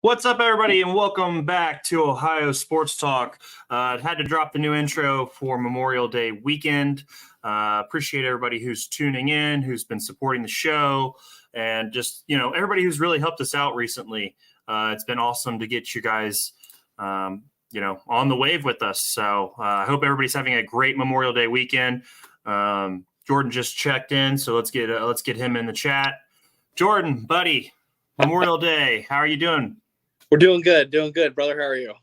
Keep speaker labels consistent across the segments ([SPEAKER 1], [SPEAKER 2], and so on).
[SPEAKER 1] What's up, everybody, and welcome back to Ohio Sports Talk. Had to drop the new intro for Memorial Day weekend. Appreciate everybody who's tuning in, who's been supporting the show, and just, everybody who's really helped us out recently. It's been awesome to get you guys, on the wave with us. So I hope everybody's having a great Memorial Day weekend. Jordan just checked in, so let's get him in the chat. Jordan, buddy, Memorial Day, how are you doing?
[SPEAKER 2] We're doing good, brother. How are you?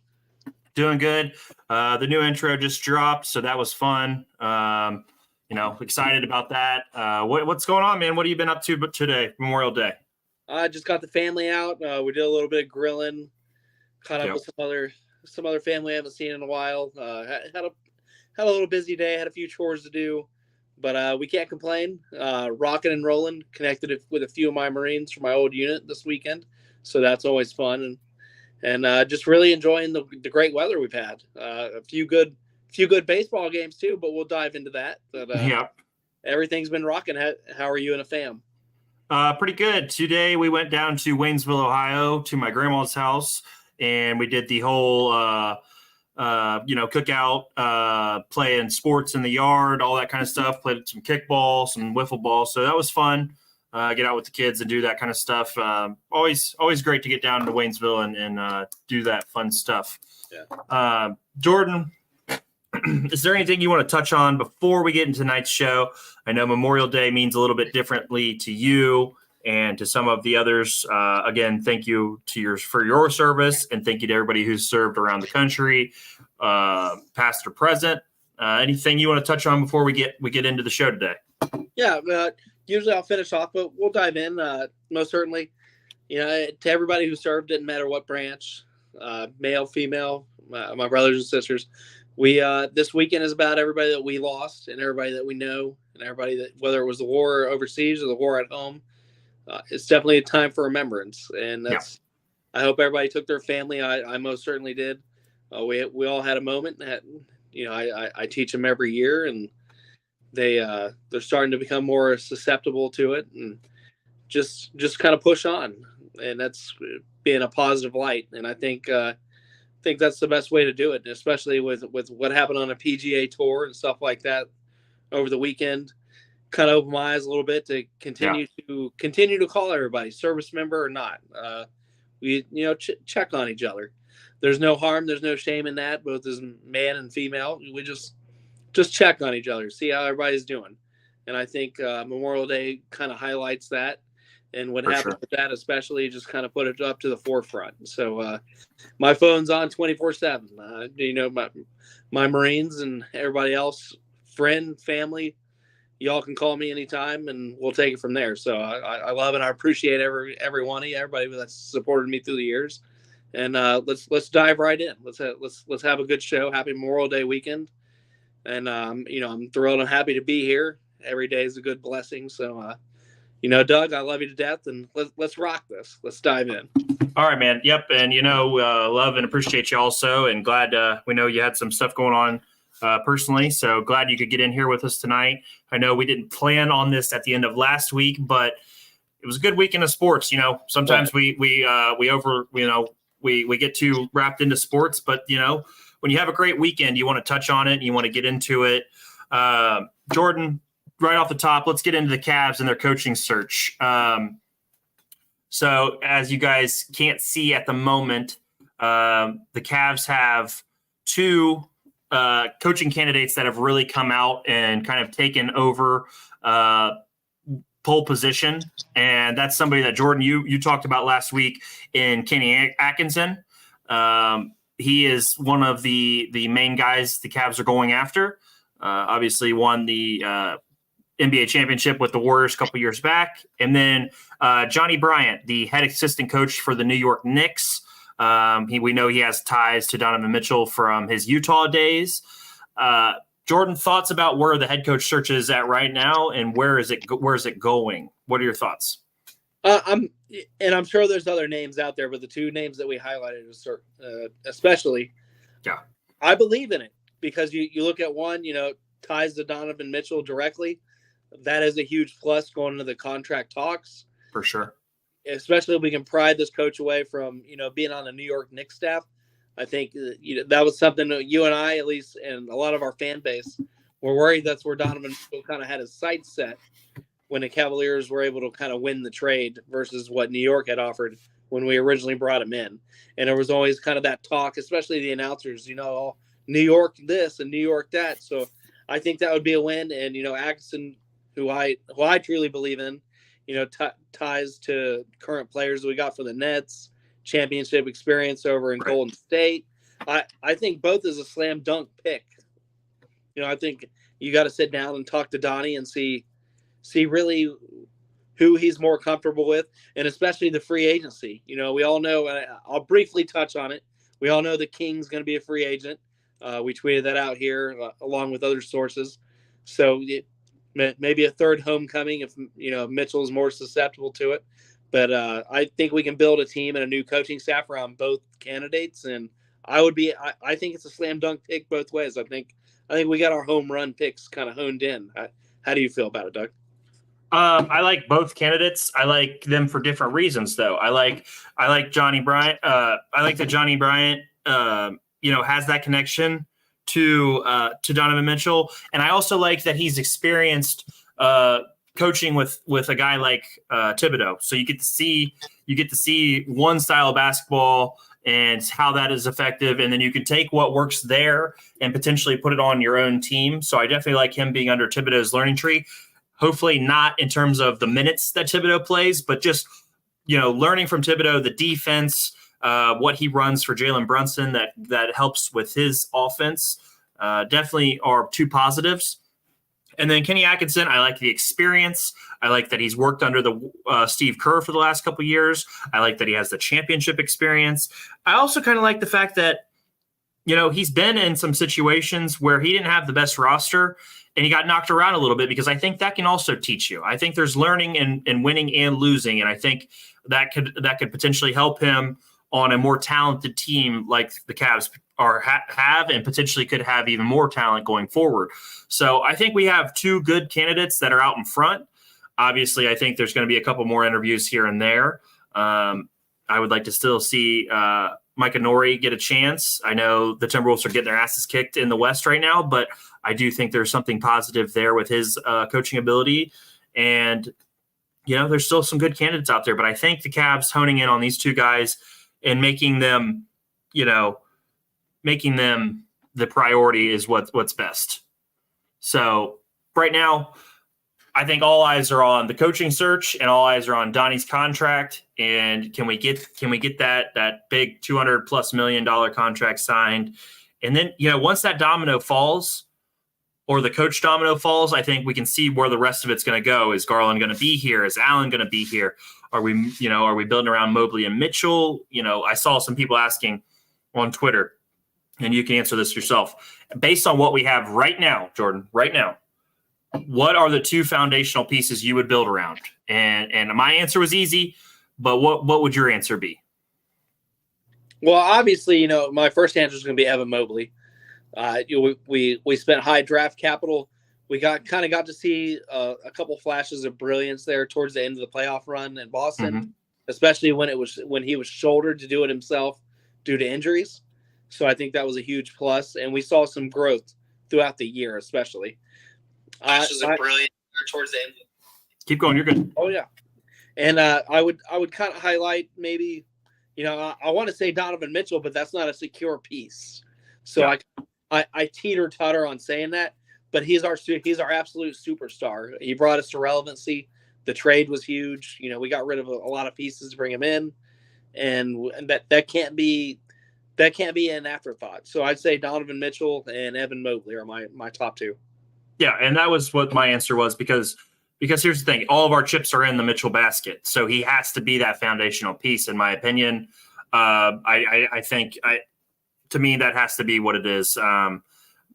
[SPEAKER 1] Doing good. The new intro just dropped, so that was fun. Excited about that. What's going on, man? What have you been up to today, Memorial Day?
[SPEAKER 2] I just got the family out. We did a little bit of grilling, caught up with some other family I haven't seen in a while. Had a little busy day, had a few chores to do, but we can't complain. Rocking and rolling, connected with a few of my Marines from my old unit this weekend, so that's always fun. And just really enjoying the great weather we've had. A few good baseball games too, but we'll dive into that. But everything's been rocking. How are you and a fam?
[SPEAKER 1] Pretty good. Today we went down to Waynesville, Ohio, to my grandma's house, and we did the whole cookout, playing sports in the yard, all that kind of stuff. Played some kickball, some wiffle ball, so that was fun. Get out with the kids and do that kind of stuff. Always great to get down to Waynesville and do that fun stuff.
[SPEAKER 2] Yeah.
[SPEAKER 1] Jordan, is there anything you want to touch on before we get into tonight's show? I know Memorial Day means a little bit differently to you and to some of the others. Again, thank you for your service, and thank you to everybody who's served around the country, past or present. Anything you want to touch on before we get into the show today?
[SPEAKER 2] Yeah. Usually I'll finish off, but we'll dive in. Most certainly, to everybody who served, didn't matter what branch, male, female, my brothers and sisters. We this weekend is about everybody that we lost and everybody that we know and everybody that, whether it was the war overseas or the war at home, it's definitely a time for remembrance. And that's, I hope everybody took their family. I most certainly did. We all had a moment that, I teach them every year, and they're starting to become more susceptible to it, and just kind of push on, and that's being a positive light. And I think that's the best way to do it, especially with what happened on a PGA tour and stuff like that over the weekend. Kind of opened my eyes a little bit to continue to call everybody, service member or not. We check on each other. There's no harm, there's no shame in that, both as man and female. We just check on each other, see how everybody's doing. And I think Memorial Day kind of highlights that. And what happened with that, especially, just kind of put it up to the forefront. So my phone's on 24/7. My Marines and everybody else, friend, family, y'all can call me anytime, and we'll take it from there. So I love and I appreciate every one of you, everybody that's supported me through the years. And let's dive right in. Let's have a good show. Happy Memorial Day weekend. And, I'm thrilled and happy to be here. Every day is a good blessing. So, Doug, I love you to death, and let's rock this. Let's dive in.
[SPEAKER 1] All right, man. Yep. And, love and appreciate you also, and glad we know you had some stuff going on personally. So glad you could get in here with us tonight. I know we didn't plan on this at the end of last week, but it was a good weekend of sports. Sometimes we get too wrapped into sports, but, when you have a great weekend, you want to touch on it and you want to get into it. Jordan, right off the top, let's get into the Cavs and their coaching search. So as you guys can't see at the moment, the Cavs have two coaching candidates that have really come out and kind of taken over pole position. And that's somebody that, Jordan, you talked about last week in Kenny Atkinson. He is one of the main guys the Cavs are going after. Obviously won the NBA championship with the Warriors a couple years back. And then Johnny Bryant, the head assistant coach for the New York Knicks. We know he has ties to Donovan Mitchell from his Utah days. Jordan, thoughts about where the head coach search is at right now, and where is it going? What are your thoughts?
[SPEAKER 2] I'm sure there's other names out there, but the two names that we highlighted, especially, I believe in it, because you look at one, ties to Donovan Mitchell directly. That is a huge plus going into the contract talks.
[SPEAKER 1] For sure.
[SPEAKER 2] especially if we can pry this coach away from, being on the New York Knicks staff. I think that was something that you and I, at least, and a lot of our fan base were worried that's where Donovan kind of had his sights set when the Cavaliers were able to kind of win the trade versus what New York had offered when we originally brought him in. And there was always kind of that talk, especially the announcers, New York this and New York that. So I think that would be a win. And, Atkinson, who I truly believe in, ties to current players that we got for the Nets, championship experience over in Golden State. I think both is a slam dunk pick. I think you got to sit down and talk to Donnie and see really who he's more comfortable with, and especially the free agency. We all know, I'll briefly touch on it. We all know the King's going to be a free agent. We tweeted that out here along with other sources. So maybe a third homecoming if, Mitchell's more susceptible to it. But I think we can build a team and a new coaching staff around both candidates. And I think it's a slam dunk pick both ways. I think we got our home run picks kind of honed in. How do you feel about it, Doug?
[SPEAKER 1] I like both candidates. I like them for different reasons, though. I like Johnny Bryant. I like that Johnny Bryant, has that connection to Donovan Mitchell, and I also like that he's experienced coaching with a guy like Thibodeau. So you get to see one style of basketball and how that is effective, and then you can take what works there and potentially put it on your own team. So I definitely like him being under Thibodeau's learning tree. Hopefully not in terms of the minutes that Thibodeau plays, but just, learning from Thibodeau, the defense, what he runs for Jalen Brunson that helps with his offense, definitely are two positives. And then Kenny Atkinson, I like the experience. I like that he's worked under the Steve Kerr for the last couple of years. I like that he has the championship experience. I also kind of like the fact that, he's been in some situations where he didn't have the best roster and he got knocked around a little bit, because I think that can also teach you. I think there's learning in winning and losing, and I think that could potentially help him on a more talented team like the Cavs have and potentially could have even more talent going forward. So I think we have two good candidates that are out in front. Obviously, I think there's going to be a couple more interviews here and there. I would like to still see Micah Nori get a chance. I know the Timberwolves are getting their asses kicked in the West right now, but I do think there's something positive there with his coaching ability. And, there's still some good candidates out there, but I think the Cavs honing in on these two guys and making them the priority is what's best. So right now, I think all eyes are on the coaching search and all eyes are on Donnie's contract. And can we get that big $200+ million contract signed? And then, once that domino falls, or the coach domino falls, I think we can see where the rest of it's going to go. Is Garland going to be here? Is Allen going to be here? Are we building around Mobley and Mitchell? I saw some people asking on Twitter, and you can answer this yourself. Based on what we have right now, Jordan, what are the two foundational pieces you would build around? And my answer was easy, but what would your answer be?
[SPEAKER 2] Well, obviously, my first answer is going to be Evan Mobley. We spent high draft capital. We got to see a couple flashes of brilliance there towards the end of the playoff run in Boston, especially when he was shouldered to do it himself due to injuries. So I think that was a huge plus, and we saw some growth throughout the year, especially. Flashes of brilliance towards the end.
[SPEAKER 1] Keep going. You're good.
[SPEAKER 2] Oh yeah, and I would kind of highlight maybe, I want to say Donovan Mitchell, but that's not a secure piece. So yeah. I teeter-totter on saying that, but he's our absolute superstar. He brought us to relevancy. The trade was huge. We got rid of a lot of pieces to bring him in, and that can't be an afterthought. So I'd say Donovan Mitchell and Evan Mobley are my top two.
[SPEAKER 1] Yeah, and that was what my answer was, because here's the thing. All of our chips are in the Mitchell basket, so he has to be that foundational piece, in my opinion. I think to me, that has to be what it is.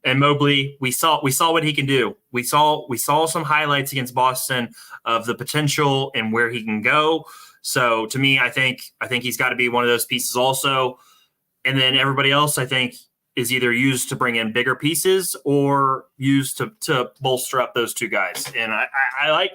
[SPEAKER 1] And Mobley, we saw what he can do. We saw some highlights against Boston of the potential and where he can go. So to me, I think he's got to be one of those pieces also. And then everybody else, I think, is either used to bring in bigger pieces or used to bolster up those two guys. And I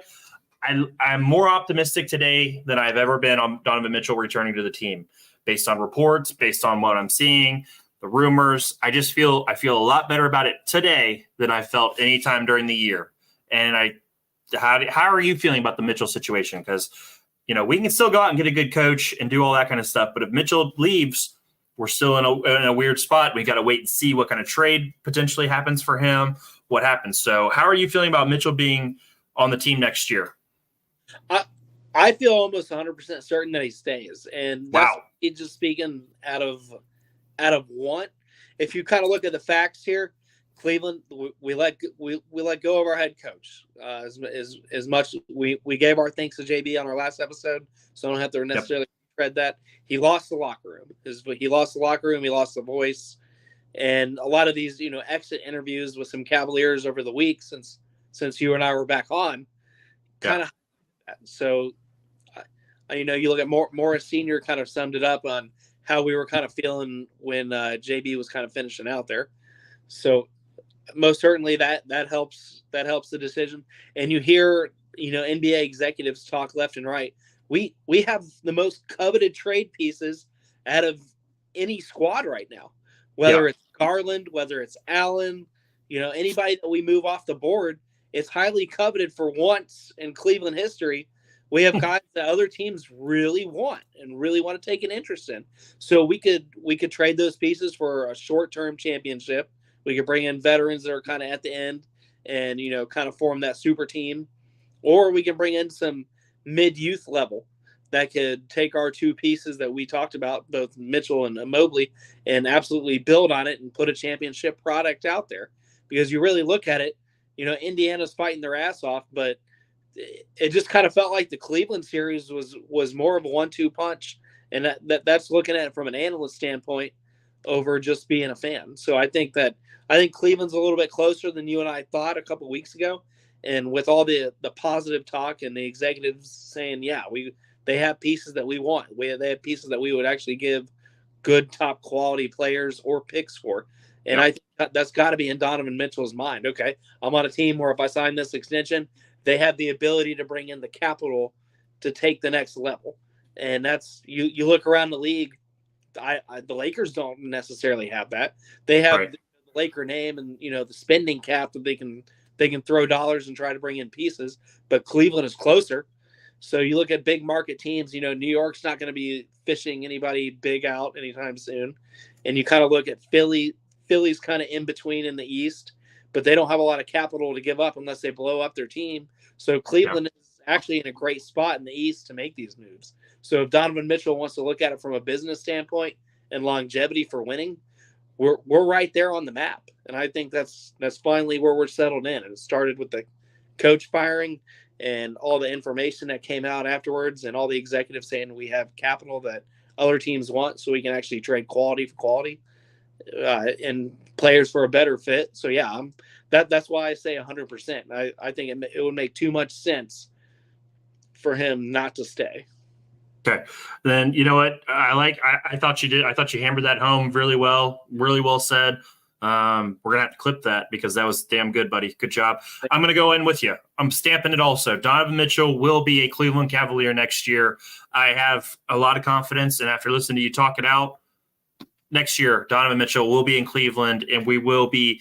[SPEAKER 1] I'm more optimistic today than I've ever been on Donovan Mitchell returning to the team, based on reports, based on what I'm seeing, the rumors. I feel a lot better about it today than I felt any time during the year. And how are you feeling about the Mitchell situation? Because we can still go out and get a good coach and do all that kind of stuff, but if Mitchell leaves, we're still in a weird spot. We got to wait and see what kind of trade potentially happens for him, what happens. So how are you feeling about Mitchell being on the team next year?
[SPEAKER 2] I feel almost 100% certain that he stays, and that's just speaking out of want. If you kind of look at the facts here, Cleveland, we let go of our head coach. As much we gave our thanks to JB on our last episode, so I don't have to necessarily tread that. He lost the locker room. He lost the locker room. He lost the voice, and a lot of these exit interviews with some Cavaliers over the week since you and I were back on, kind of. So, you look at Morris Sr. kind of summed it up on how we were kind of feeling when JB was kind of finishing out there. So most certainly that helps the decision. And you hear, NBA executives talk left and right. We have the most coveted trade pieces out of any squad right now, whether it's Garland, whether it's Allen, anybody that we move off the board. It's highly coveted. For once in Cleveland history, we have guys that other teams really want and really want to take an interest in. So we could trade those pieces for a short-term championship. We could bring in veterans that are kind of at the end and, kind of form that super team. Or we can bring in some mid-youth level that could take our two pieces that we talked about, both Mitchell and Mobley, and absolutely build on it and put a championship product out there. Because you really look at it, Indiana's fighting their ass off, but it just kind of felt like the Cleveland series was more of a 1-2 punch, and that's looking at it from an analyst standpoint over just being a fan. So I think Cleveland's a little bit closer than you and I thought a couple of weeks ago, and with all the positive talk and the executives saying, they have pieces that we want, they have pieces that we would actually give good top quality players or picks for. And I think that's got to be in Donovan Mitchell's mind. Okay, I'm on a team where if I sign this extension, they have the ability to bring in the capital to take the next level. And that's you look around the league. The Lakers don't necessarily have that. They have the Laker name and the spending cap that they can throw dollars and try to bring in pieces. But Cleveland is closer. So you look at big market teams. New York's not going to be fishing anybody big out anytime soon. And you kind of look at Philly. Philly's kind of in between in the East, but they don't have a lot of capital to give up unless they blow up their team. So Cleveland is actually in a great spot in the East to make these moves. So if Donovan Mitchell wants to look at it from a business standpoint and longevity for winning, we're right there on the map. And I think that's finally where we're settled in. And it started with the coach firing and all the information that came out afterwards and all the executives saying we have capital that other teams want so we can actually trade quality for quality. And players for a better fit. So that's why I say 100%. I think it would make too much sense for him not to stay.
[SPEAKER 1] Okay, then you know what I thought you did. I thought you hammered that home really well said. We're gonna have to clip that because that was damn good, buddy. Good job. I'm gonna go in with you. I'm stamping it also. Donovan Mitchell will be a Cleveland Cavalier next year. I have a lot of confidence, and after listening to you talk it out, next year, Donovan Mitchell will be in Cleveland, and we will be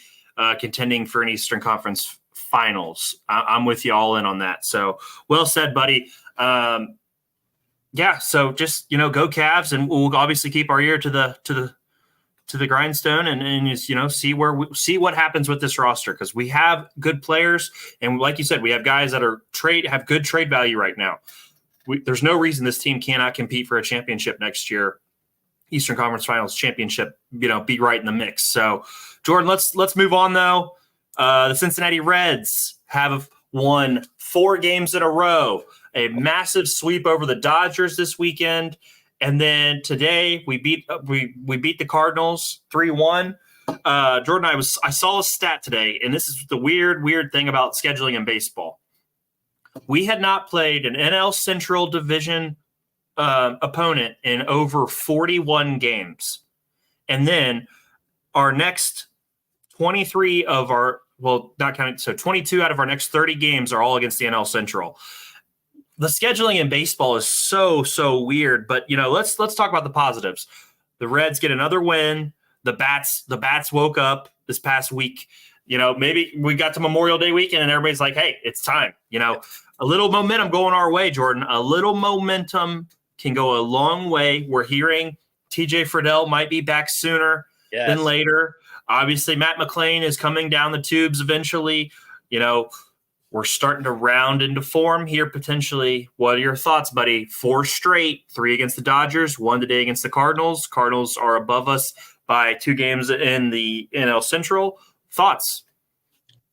[SPEAKER 1] contending for an Eastern Conference Finals. I'm with you all in on that. So, well said, buddy. So just go Cavs, and we'll obviously keep our ear to the grindstone, and just see what happens with this roster because we have good players, and like you said, we have guys that have good trade value right now. There's no reason this team cannot compete for a championship next year. Eastern Conference Finals championship, be right in the mix. So, Jordan, let's move on though. The Cincinnati Reds have won 4 games in a row, a massive sweep over the Dodgers this weekend, and then today we beat the Cardinals 3-1. Jordan, I saw a stat today, and this is the weird thing about scheduling in baseball. We had not played an NL Central Division opponent in over 41 games. And then our next 23 of our, well, not counting, so 22 out of our next 30 games are all against the NL Central. the scheduling in baseball is so weird. But let's talk about the positives. The Reds get another win. The bats woke up this past week. Maybe we got to Memorial Day weekend and everybody's like, hey, it's time. A little momentum going our way, Jordan. A little momentum can go a long way. We're hearing TJ Friedel might be back sooner than later. Obviously, Matt McClain is coming down the tubes eventually. We're starting to round into form here potentially. What are your thoughts, buddy? 4 straight, 3 against the Dodgers, 1 today against the Cardinals. Cardinals are above us by 2 games in the NL Central. Thoughts?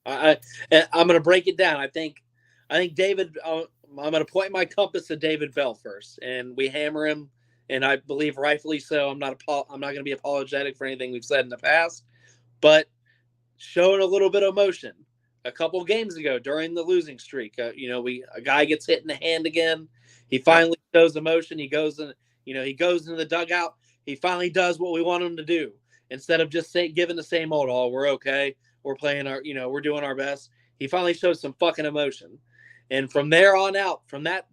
[SPEAKER 2] I'm going to break it down. I think David. I'm going to point my compass to David Bell first, and we hammer him, and I believe rightfully so. I'm not going to be apologetic for anything we've said in the past, but showing a little bit of emotion. A couple of games ago during the losing streak, a guy gets hit in the hand again. He finally shows emotion. He goes into the dugout. He finally does what we want him to do instead of just giving the same old, "Oh, we're okay. We're playing we're doing our best." He finally showed some fucking emotion, and from there on out, from that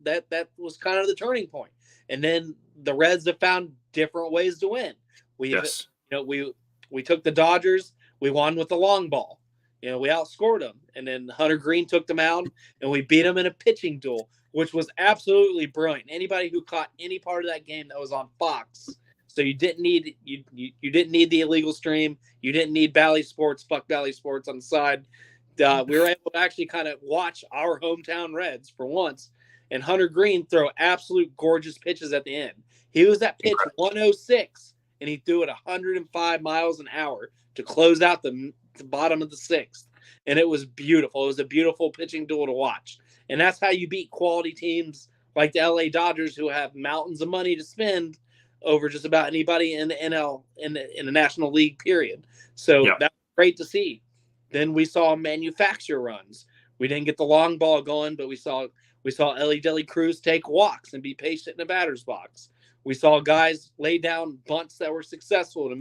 [SPEAKER 2] was kind of the turning point. And then the Reds have found different ways to win. We took the Dodgers. We won with the long ball. We outscored them, and then Hunter Green took them out, and we beat them in a pitching duel, which was absolutely brilliant. Anybody who caught any part of that game that was on Fox, so you didn't need you didn't need the illegal stream, you didn't need Bally Sports, fuck Bally Sports on the side. We were able to actually kind of watch our hometown Reds for once, and Hunter Green throw absolute gorgeous pitches at the end. He was at pitch 106, and he threw it 105 miles an hour to close out the bottom of the 6th, and it was beautiful. It was a beautiful pitching duel to watch, and that's how you beat quality teams like the LA Dodgers, who have mountains of money to spend over just about anybody in the NL in the National League period. So that's great to see. Then we saw manufacture runs. We didn't get the long ball going, but we saw Ellie Deli Cruz take walks and be patient in the batter's box. We saw guys lay down bunts that were successful to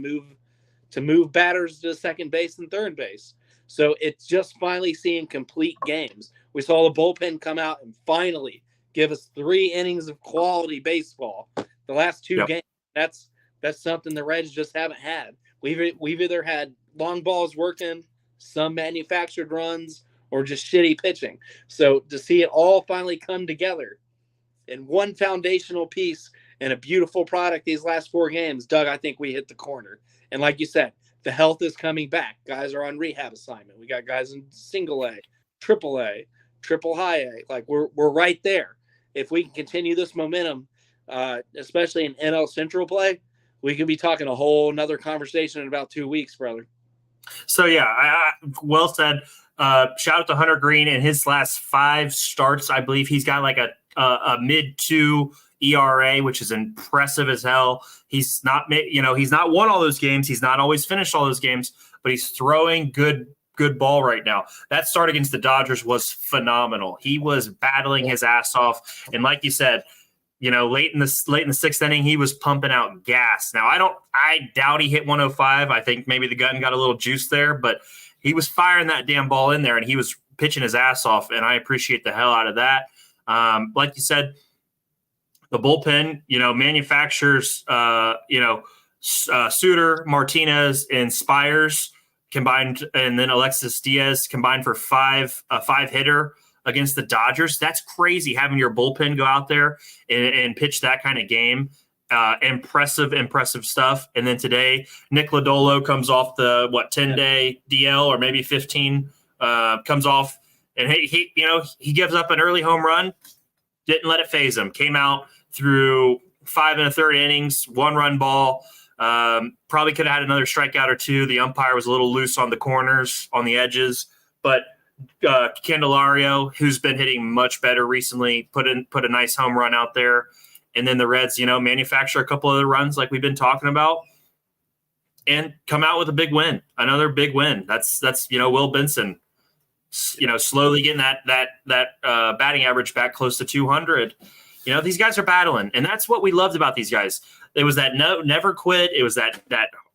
[SPEAKER 2] move batters to second base and third base. So it's just finally seeing complete games. We saw the bullpen come out and finally give us 3 innings of quality baseball. The last 2 games, that's something the Reds just haven't had. We've either had long balls working, some manufactured runs, or just shitty pitching. So to see it all finally come together in one foundational piece and a beautiful product these last 4 games, Doug, I think we hit the corner. And like you said, the health is coming back. Guys are on rehab assignment. We got guys in single A, triple A, triple high A. Like we're right there. If we can continue this momentum, especially in NL Central play, we could be talking a whole nother conversation in about 2 weeks, brother.
[SPEAKER 1] So well said. Shout out to Hunter Green in his last 5 starts. I believe he's got like a mid-2 ERA, which is impressive as hell. He's not won all those games. He's not always finished all those games, but he's throwing good ball right now. That start against the Dodgers was phenomenal. He was battling his ass off, and like you said, late in the 6th inning, he was pumping out gas. Now I doubt he hit 105. I think maybe the gun got a little juice there, but he was firing that damn ball in there, and he was pitching his ass off, and I appreciate the hell out of that. Like you said, the bullpen, manufactures, Suter, Martinez, and Spires combined, and then Alexis Diaz combined for 5-hitter against the Dodgers. That's crazy having your bullpen go out there and pitch that kind of game. Impressive stuff. And then today, Nick Lodolo comes off the 10-day DL or maybe 15, comes off, and he gives up an early home run. Didn't let it phase him. Came out through 5 1/3 innings, 1-run ball. Probably could have had another strikeout or 2. The umpire was a little loose on the corners, on the edges, but Candelario, who's been hitting much better recently, put a nice home run out there. And then the Reds, manufacture a couple other runs like we've been talking about and come out with a big win, another big win. That's Will Benson, slowly getting that batting average back close to 200. These guys are battling, and that's what we loved about these guys. It was that never quit. It was that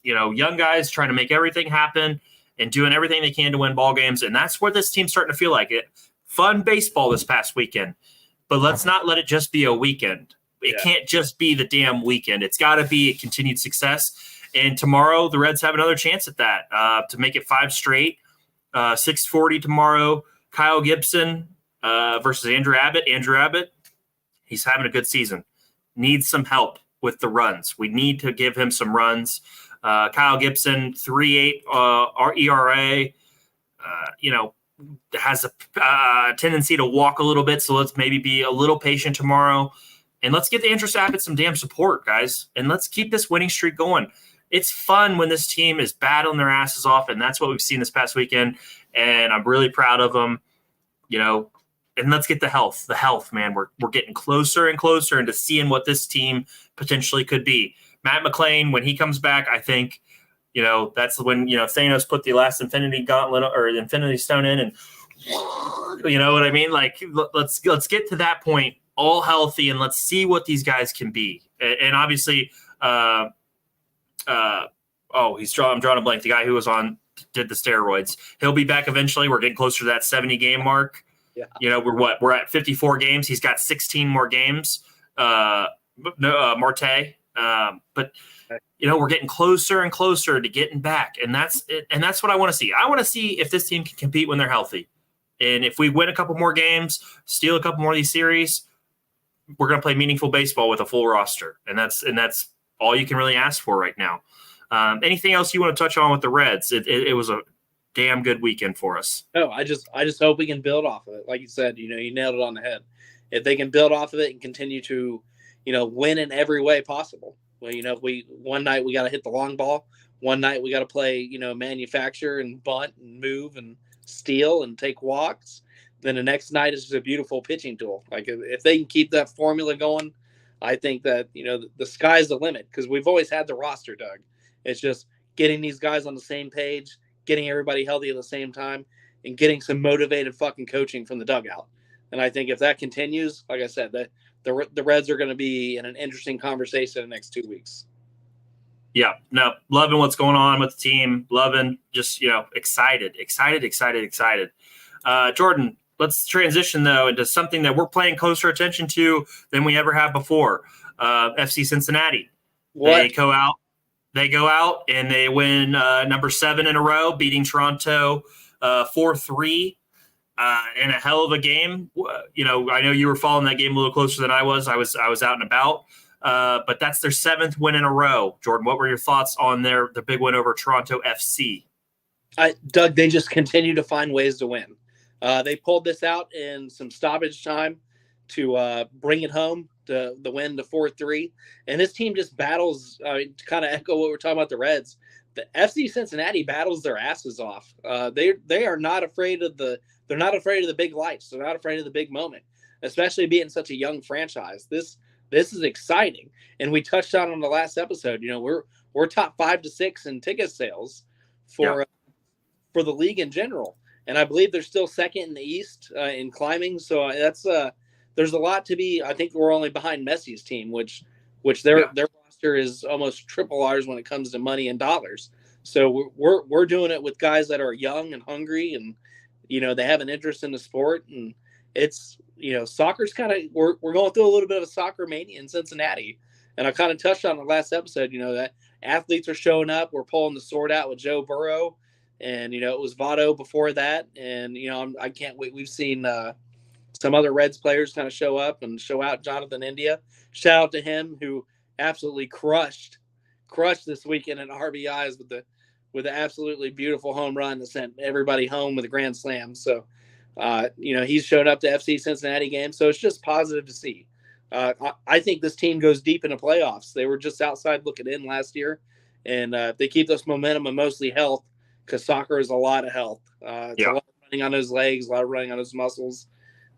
[SPEAKER 1] young guys trying to make everything happen and doing everything they can to win ball games. And that's what this team's starting to feel like. Fun baseball this past weekend. but let's not let it just be a weekend. It can't just be the damn weekend. It's got to be a continued success. And tomorrow, the Reds have another chance at that to make it 5 straight. 6:40 tomorrow. Kyle Gibson versus Andrew Abbott. Andrew Abbott, he's having a good season. Needs some help with the runs. We need to give him some runs. Kyle Gibson, 3.8 ERA. Has a tendency to walk a little bit, so let's maybe be a little patient tomorrow. And let's get Andrew Abbott some damn support, guys. And let's keep this winning streak going. It's fun when this team is battling their asses off, and that's what we've seen this past weekend. And I'm really proud of them, and let's get the health. The health, man. We're getting closer and closer into seeing what this team potentially could be. Matt McClain, when he comes back, I think, that's when, Thanos put the last Infinity Gauntlet or the Infinity Stone in, and you know what I mean? Like, let's get to that point all healthy, and let's see what these guys can be. And obviously, I'm drawing a blank. The guy who did the steroids. He'll be back eventually. We're getting closer to that 70 game mark. Yeah. We're at 54 games. He's got 16 more games. Marte. But we're getting closer and closer to getting back, and that's it. And that's what I want to see. I want to see if this team can compete when they're healthy. And if we win a couple more games, steal a couple more of these series, we're going to play meaningful baseball with a full roster. And that's all you can really ask for right now. Anything else you want to touch on with the Reds? It was a damn good weekend for us.
[SPEAKER 2] No, I just hope we can build off of it. Like you said, you nailed it on the head. If they can build off of it and continue to, win in every way possible. Well, one night we got to hit the long ball. One night we got to play, manufacture and bunt and move and steal and take walks. Then the next night is just a beautiful pitching tool. Like if they can keep that formula going, I think that, the sky's the limit, because we've always had the roster, Doug. It's just getting these guys on the same page, getting everybody healthy at the same time, and getting some motivated fucking coaching from the dugout. And I think if that continues, like I said, that the Reds are going to be in an interesting conversation in the next 2 weeks.
[SPEAKER 1] Yeah, no, loving what's going on with the team. Loving, just, excited. Jordan, let's transition, though, into something that we're paying closer attention to than we ever have before. FC Cincinnati.
[SPEAKER 2] What?
[SPEAKER 1] They go out and they win number 7 in a row, beating Toronto 4-3 in a hell of a game. I know you were following that game a little closer than I was. I was out and about. But that's their 7th win in a row. Jordan, what were your thoughts on their big win over Toronto FC?
[SPEAKER 2] Doug, they just continue to find ways to win. They pulled this out in some stoppage time to bring it home, the win to 4-3. And this team just battles, to kind of echo what we're talking about the Reds. The FC Cincinnati battles their asses off. They are not afraid of they're not afraid of the big lights. They're not afraid of the big moment, especially being such a young franchise. This is exciting. And we touched on the last episode, we're top 5 to 6 in ticket sales for the league in general. And I believe they're still second in the East in climbing. So that's there's a lot to be. I think we're only behind Messi's team, which their roster is almost triple ours when it comes to money and dollars. So we're doing it with guys that are young and hungry, and they have an interest in the sport. And it's soccer's kind of we're going through a little bit of a soccer mania in Cincinnati. And I kind of touched on the last episode, that athletes are showing up. We're pulling the sword out with Joe Burrow. And, it was Votto before that. And, I can't wait. We've seen some other Reds players kind of show up and show out. Jonathan India. Shout out to him, who absolutely crushed this weekend in RBIs with an absolutely beautiful home run that sent everybody home with a grand slam. So, he's showed up to FC Cincinnati games. So it's just positive to see. I think this team goes deep into playoffs. They were just outside looking in last year. And if they keep this momentum and mostly health, because soccer is a lot of health. It's a lot of running on those legs, a lot of running on those muscles.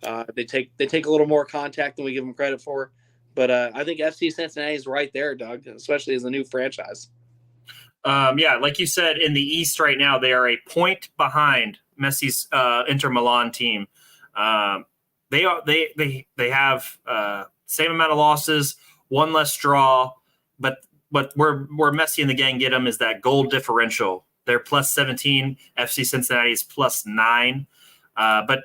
[SPEAKER 2] They take a little more contact than we give them credit for. But I think FC Cincinnati is right there, Doug, especially as a new franchise.
[SPEAKER 1] Like you said, in the East right now, they are a point behind Messi's Inter Milan team. They have same amount of losses, one less draw, but where Messi and the gang get them is that goal differential. They're plus 17. FC Cincinnati is plus 9. But,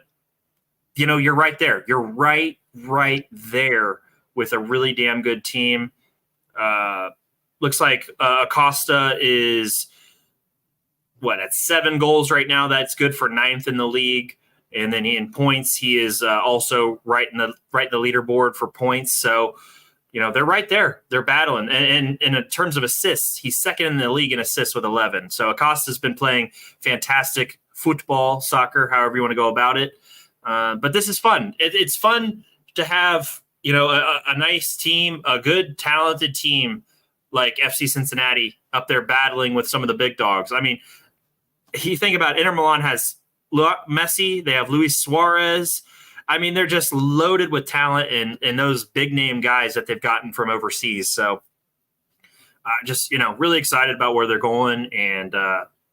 [SPEAKER 1] you're right there. You're right right there with a really damn good team. Looks like Acosta is at 7 goals right now. That's good for 9th in the league. And then in points, he is also right in the leaderboard for points. So, they're right there. They're battling. And in terms of assists, he's 2nd in the league in assists with 11. So Acosta's been playing fantastic football, soccer, however you want to go about it. But this is fun. It's fun to have, a nice team, a good, talented team like FC Cincinnati up there battling with some of the big dogs. I mean, you think about Inter Milan has Messi, they have Luis Suarez. I mean, they're just loaded with talent and those big name guys that they've gotten from overseas. So just, really excited about where they're going and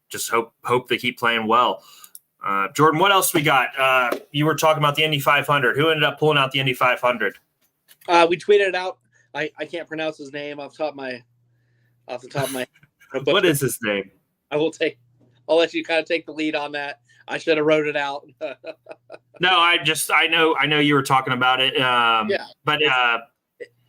[SPEAKER 1] just hope they keep playing well. Jordan, what else we got? You were talking about the Indy 500. Who ended up pulling out the Indy 500?
[SPEAKER 2] We tweeted it out. I can't pronounce his name off the top of my head.
[SPEAKER 1] What is his name?
[SPEAKER 2] I'll let you kind of take the lead on that. I should have wrote it out.
[SPEAKER 1] No, I know you were talking about it. But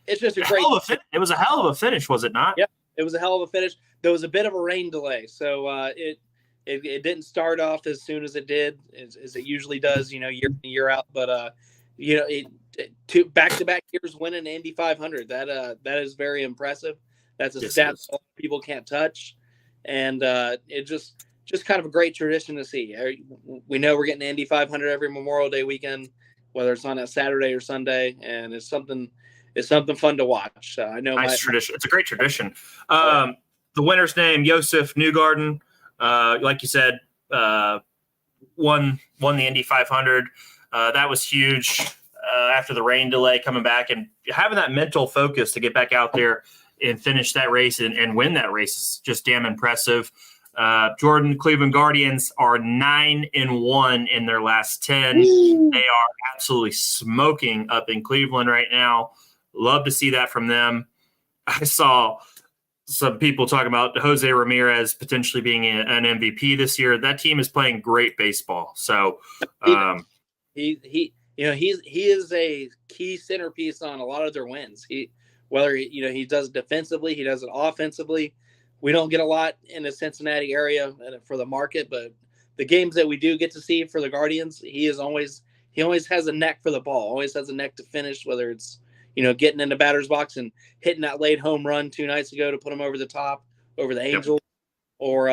[SPEAKER 2] it's just a great.
[SPEAKER 1] It was a hell of a finish, was it not?
[SPEAKER 2] Yeah, it was a hell of a finish. There was a bit of a rain delay, so it didn't start off as soon as it did, as it usually does. Year in year out. But two back-to-back years winning the Indy 500. That is very impressive. That's a stat people can't touch, and it just kind of a great tradition to see. We know we're getting the Indy 500 every Memorial Day weekend, whether it's on a Saturday or Sunday, and it's something fun to watch. I know
[SPEAKER 1] nice tradition. It's a great tradition. The winner's name, Josef Newgarden, like you said, won the Indy 500. That was huge after the rain delay, coming back and having that mental focus to get back out there and finish that race and win that race is just damn impressive. Jordan, Cleveland Guardians are 9-1 in their last 10. Ooh. They are absolutely smoking up in Cleveland right now. Love to see that from them. I saw some people talking about Jose Ramirez potentially being an MVP this year. That team is playing great baseball. So
[SPEAKER 2] he is a key centerpiece on a lot of their wins. He does it defensively, he does it offensively. We don't get a lot in the Cincinnati area for the market, but the games that we do get to see for the Guardians, he always has a neck for the ball, always has a neck to finish, whether it's, getting in the batter's box and hitting that late home run 2 nights ago to put him over the top, over the Angels, or,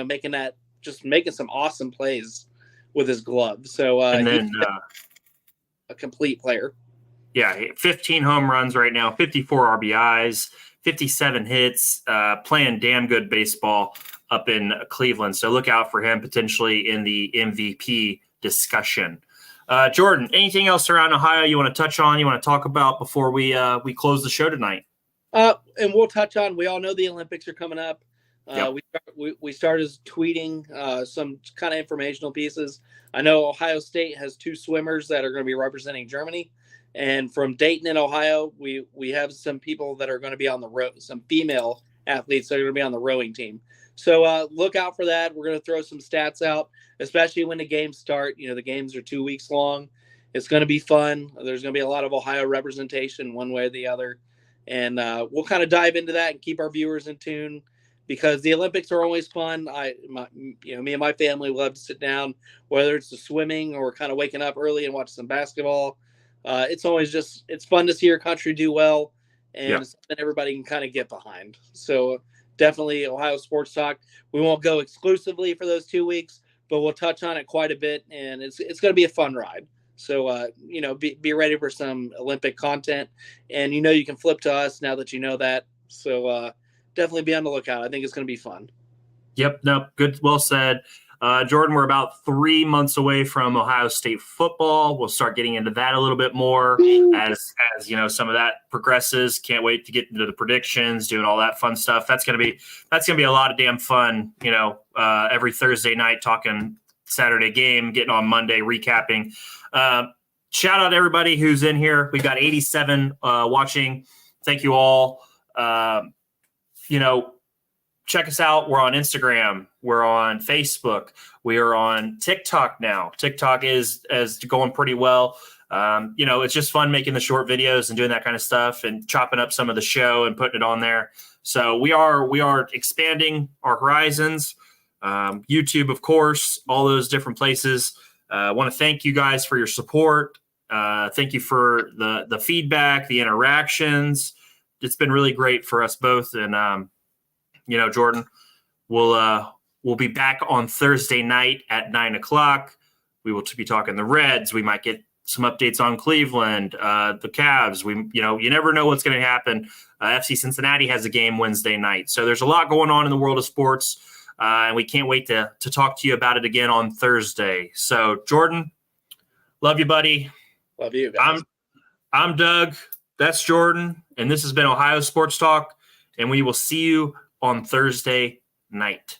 [SPEAKER 2] making some awesome plays with his glove. So he's a complete player.
[SPEAKER 1] Yeah, 15 home runs right now, 54 RBIs. 57 hits, playing damn good baseball up in Cleveland. So look out for him potentially in the MVP discussion. Jordan, anything else around Ohio you want to touch on, you want to talk about before we close the show tonight?
[SPEAKER 2] And we'll touch on, we all know the Olympics are coming up.
[SPEAKER 1] Yep.
[SPEAKER 2] We started tweeting some kind of informational pieces. I know Ohio State has 2 swimmers that are going to be representing Germany. And from Dayton in Ohio, we have some people that are going to be on the row, some female athletes that are going to be on the rowing team. So look out for that. We're going to throw some stats out, especially when the games start. The games are 2 weeks long. It's going to be fun. There's going to be a lot of Ohio representation one way or the other. And we'll kind of dive into that and keep our viewers in tune, because the Olympics are always fun. Me and my family love to sit down, whether it's the swimming or kind of waking up early and watch some basketball. It's fun to see your country do well, and something everybody can kind of get behind. So definitely Ohio Sports Talk. We won't go exclusively for those 2 weeks, but we'll touch on it quite a bit, and it's going to be a fun ride. So, be ready for some Olympic content, and you can flip to us now that you know that. So definitely be on the lookout. I think it's going to be fun.
[SPEAKER 1] Yep. No, good. Well said. Jordan, we're about 3 months away from Ohio State football. We'll start getting into that a little bit more as some of that progresses. Can't wait to get into the predictions, doing all that fun stuff. That's gonna be a lot of damn fun. Every Thursday night talking Saturday game, getting on Monday recapping. Shout out to everybody who's in here. We've got 87 watching. Thank you all. Check us out. We're on Instagram. We're on Facebook. We are on TikTok now. TikTok is going pretty well. It's just fun making the short videos and doing that kind of stuff and chopping up some of the show and putting it on there. So we are expanding our horizons. YouTube, of course, all those different places. I want to thank you guys for your support. Thank you for the feedback, the interactions. It's been really great for us both. And, Jordan, we'll be back on Thursday night at 9:00. We will be talking the Reds. We might get some updates on Cleveland, the Cavs. You never know what's going to happen. FC Cincinnati has a game Wednesday night. So there's a lot going on in the world of sports, and we can't wait to talk to you about it again on Thursday. So, Jordan, love you, buddy.
[SPEAKER 2] Love you, guys.
[SPEAKER 1] I'm Doug. That's Jordan, and this has been Ohio Sports Talk, and we will see you on Thursday night.